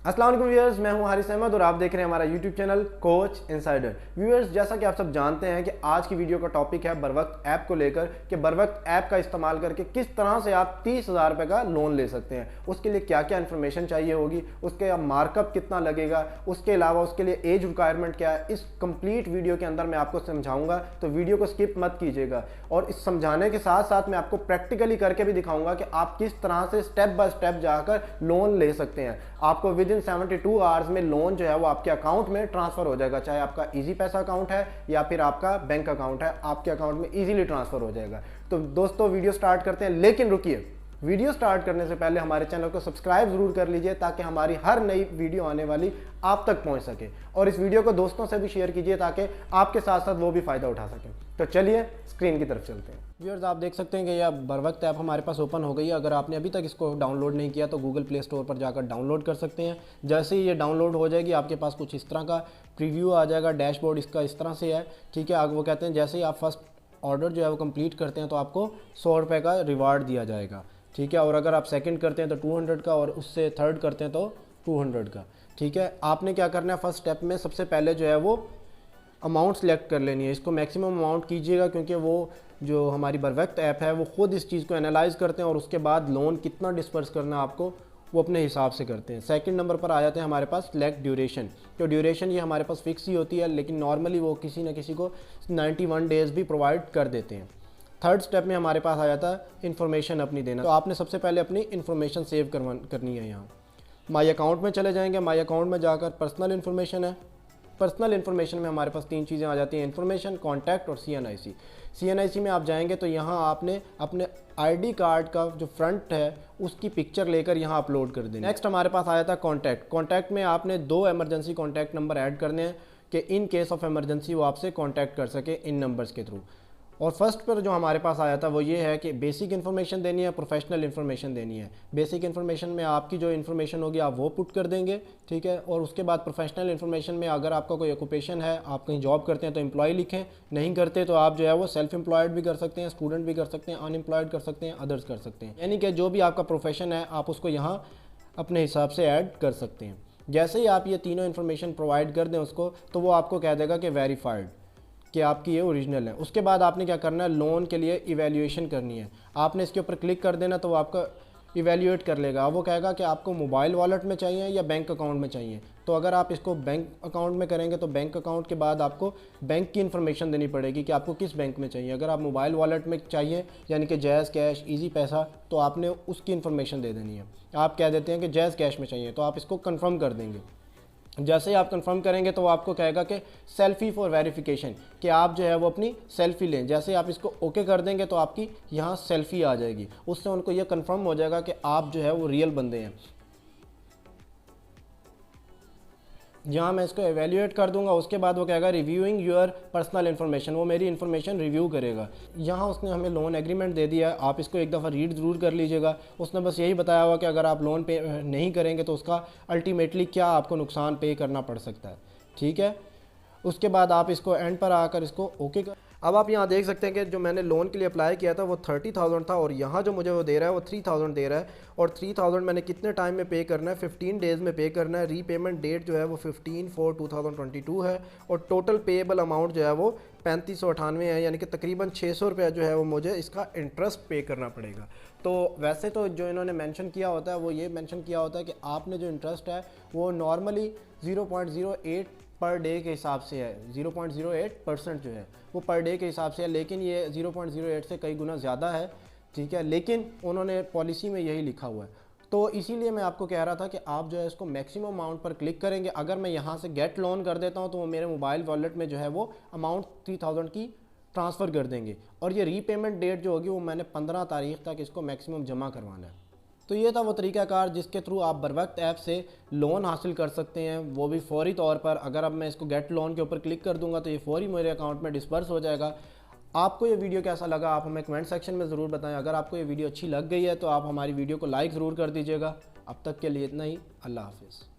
अस्सलाम वालेकुम व्यूअर्स, मैं हूं हारिस अहमद और आप देख रहे हैं हमारा YouTube channel coach insider. Viewers, जैसा कि आप सब जानते हैं कि आज की वीडियो का टॉपिक है बरवक्त ऐप को लेकर कि बरवक्त ऐप का इस्तेमाल करके किस तरह से आप 30,000 रुपये का लोन ले सकते हैं। उसके लिए क्या क्या इन्फॉर्मेशन चाहिए होगी, उसके मार्कअप कितना लगेगा, उसके अलावा उसके लिए एज रिक्वायरमेंट क्या है, इस कंप्लीट वीडियो के अंदर मैं आपको समझाऊंगा। तो वीडियो को स्किप मत कीजिएगा और इस समझाने के साथ साथ मैं आपको प्रैक्टिकली करके भी दिखाऊंगा कि आप किस तरह से स्टेप बाय स्टेप जाकर लोन ले सकते हैं। आपको विद इन 72 आवर्स में लोन जो है वो आपके अकाउंट में ट्रांसफर हो जाएगा। चाहे आपका इजी पैसा अकाउंट है या फिर आपका बैंक अकाउंट है, आपके अकाउंट में इजीली ट्रांसफर हो जाएगा। तो दोस्तों, वीडियो स्टार्ट करते हैं, लेकिन रुकिए, वीडियो स्टार्ट करने से पहले हमारे चैनल को सब्सक्राइब जरूर कर लीजिए ताकि हमारी हर नई वीडियो आने वाली आप तक पहुंच सके, और इस वीडियो को दोस्तों से भी शेयर कीजिए ताकि आपके साथ साथ वो भी फायदा उठा सकें। तो चलिए स्क्रीन की तरफ चलते हैं। व्यूअर्स, आप देख सकते हैं कि यह बरवक्त ऐप हमारे पास ओपन हो गई है। अगर आपने अभी तक इसको डाउनलोड नहीं किया तो गूगल प्ले स्टोर पर जाकर डाउनलोड कर सकते हैं। जैसे ही ये डाउनलोड हो जाएगी आपके पास कुछ इस तरह का प्रीव्यू आ जाएगा। डैशबोर्ड इसका इस तरह से है, ठीक है। वो कहते हैं जैसे ही आप फर्स्ट ऑर्डर जो है वो कंप्लीट करते हैं तो आपको 100 रुपये का रिवार्ड दिया जाएगा, ठीक है। और अगर आप सेकंड करते हैं तो 200 का, और उससे थर्ड करते हैं तो 200 का, ठीक है। आपने क्या करना है, फर्स्ट स्टेप में सबसे पहले जो है वो अमाउंट सेलेक्ट कर लेनी है। इसको मैक्सिमम अमाउंट कीजिएगा क्योंकि वो जो हमारी बरवक्त ऐप है वो खुद इस चीज़ को एनालाइज करते हैं और उसके बाद लोन कितना डिस्पर्स करना है आपको वो अपने हिसाब से करते हैं। सेकंड नंबर पर आ जाते हैं हमारे पास सिलेक्ट ड्यूरेशन। तो ड्यूरेशन ये हमारे पास फिक्स ही होती है, लेकिन नॉर्मली वो किसी न किसी को 91 डेज़ भी प्रोवाइड कर देते हैं। थर्ड स्टेप में हमारे पास आ जाता है इन्फॉर्मेशन अपनी देना। तो आपने सबसे पहले अपनी इन्फॉर्मेशन सेव करनी है। यहाँ माई अकाउंट में चले जाएंगे। माई अकाउंट में जाकर पर्सनल इन्फॉर्मेशन है। पर्सनल इन्फॉर्मेशन में हमारे पास 3 चीज़ें आ जाती हैं, इन्फॉर्मेशन, कॉन्टैक्ट और CNIC। CNIC में आप जाएंगे तो यहाँ आपने अपने ID कार्ड का जो फ्रंट है उसकी पिक्चर लेकर यहाँ अपलोड कर देनी। नेक्स्ट हमारे पास आया था कॉन्टैक्ट। कॉन्टैक्ट में आपने 2 इमरजेंसी कॉन्टैक्ट नंबर ऐड करने हैं कि इन केस ऑफ इमरजेंसी वो आपसे कॉन्टैक्ट कर सके इन नंबर्स के थ्रू। और फर्स्ट पर जो हमारे पास आया था वो ये है कि बेसिक इन्फॉर्मेशन देनी है, प्रोफेशनल इन्फॉर्मेशन देनी है। बेसिक इन्फॉर्मेशन में आपकी जो इन्फॉर्मेशन होगी आप वो पुट कर देंगे, ठीक है। और उसके बाद प्रोफेशनल इन्फॉर्मेशन में अगर आपका कोई ऑक्यूपेशन है, आप कहीं जॉब करते हैं तो एम्प्लॉय लिखें, नहीं करते तो आप जो है वो सेल्फ एम्प्लॉयड भी कर सकते हैं, स्टूडेंट भी कर सकते हैं, अनएम्प्लॉयड कर सकते हैं, अदर्स कर सकते हैं। यानी कि जो भी आपका प्रोफेशन है आप उसको यहाँ अपने हिसाब से ऐड कर सकते हैं। जैसे ही आप ये तीनों इन्फॉर्मेशन प्रोवाइड कर दें उसको, तो वो आपको कह देगा कि वेरीफाइड, कि आपकी ये ओरिजिनल है। उसके बाद आपने क्या करना है, लोन के लिए इवैल्यूएशन करनी है। आपने इसके ऊपर क्लिक कर देना तो वो आपका इवैल्यूएट कर लेगा। वो कहेगा कि आपको मोबाइल वॉलेट में चाहिए या बैंक अकाउंट में चाहिए। तो अगर आप इसको बैंक अकाउंट में करेंगे तो बैंक अकाउंट के बाद आपको बैंक की इन्फॉर्मेशन देनी पड़ेगी कि आपको किस बैंक में चाहिए। अगर आप मोबाइल वॉलेट में चाहिए यानी कि जैज़ कैश, इजी पैसा, तो आपने उसकी इन्फॉर्मेशन दे देनी है। आप कह देते हैं कि जैज़ कैश में चाहिए तो आप इसको कन्फर्म कर देंगे। जैसे ही आप कंफर्म करेंगे तो वो आपको कहेगा कि सेल्फी फॉर वेरिफिकेशन, कि आप जो है वो अपनी सेल्फी लें। जैसे ही आप इसको ओके कर देंगे तो आपकी यहाँ सेल्फी आ जाएगी। उससे उनको ये कंफर्म हो जाएगा कि आप जो है वो रियल बंदे हैं। जहाँ मैं इसको एवेल्यूएट कर दूंगा उसके बाद वो कहेगा रिव्यूइंग योर पर्सनल इन्फॉर्मेशन, वो मेरी इन्फॉर्मेशन रिव्यू करेगा। यहाँ उसने हमें लोन एग्रीमेंट दे दिया है, आप इसको एक दफ़ा रीड ज़रूर कर लीजिएगा। उसने बस यही बताया हुआ कि अगर आप लोन पे नहीं करेंगे तो उसका अल्टीमेटली क्या आपको नुकसान पे करना पड़ सकता है, ठीक है। उसके बाद आप इसको एंड पर आकर इसको ओके कर। अब आप यहाँ देख सकते हैं कि जो मैंने लोन के लिए अप्लाई किया था वो 30,000 था और यहाँ जो मुझे वो दे रहा है वो 3,000 दे रहा है। और 3,000 मैंने कितने टाइम में पे करना है, 15 डेज़ में पे करना है। रीपेमेंट डेट जो है वो 15/4/2022 है और टोटल पेएबल अमाउंट जो है वो 3598 है, यानी कि तकरीबन 600 रुपया जो है वो मुझे इसका इंटरेस्ट पे करना पड़ेगा। तो वैसे तो जो इन्होंने मेंशन किया होता है वो ये मेंशन किया होता है कि आपने जो इंटरेस्ट है वो नॉर्मली 0.08 पर डे के हिसाब से है। 0.08% जो है वो पर डे के हिसाब से है, लेकिन ये 0.08 से कई गुना ज़्यादा है, ठीक है। लेकिन उन्होंने पॉलिसी में यही लिखा हुआ है। तो इसीलिए मैं आपको कह रहा था कि आप जो है इसको मैक्सिमम अमाउंट पर क्लिक करेंगे। अगर मैं यहाँ से गेट लोन कर देता हूँ तो वो मेरे मोबाइल वॉलेट में जो है वो अमाउंट 3,000 की ट्रांसफ़र कर देंगे। और ये रीपेमेंट डेट जो होगी वो मैंने 15 तारीख तक इसको मैक्सिमम जमा करवाना है। तो ये था वो तरीक़ाकार जिसके थ्रू आप बरवक्त ऐप से लोन हासिल कर सकते हैं, वो भी फौरी तौर पर। अगर अब मैं इसको गेट लोन के ऊपर क्लिक कर दूंगा तो ये फौरी मेरे अकाउंट में डिस्पर्स हो जाएगा। आपको ये वीडियो कैसा लगा आप हमें कमेंट सेक्शन में ज़रूर बताएं। अगर आपको ये वीडियो अच्छी लग गई है तो आप हमारी वीडियो को लाइक ज़रूर कर दीजिएगा। अब तक के लिए इतना ही। अल्लाह हाफिज़।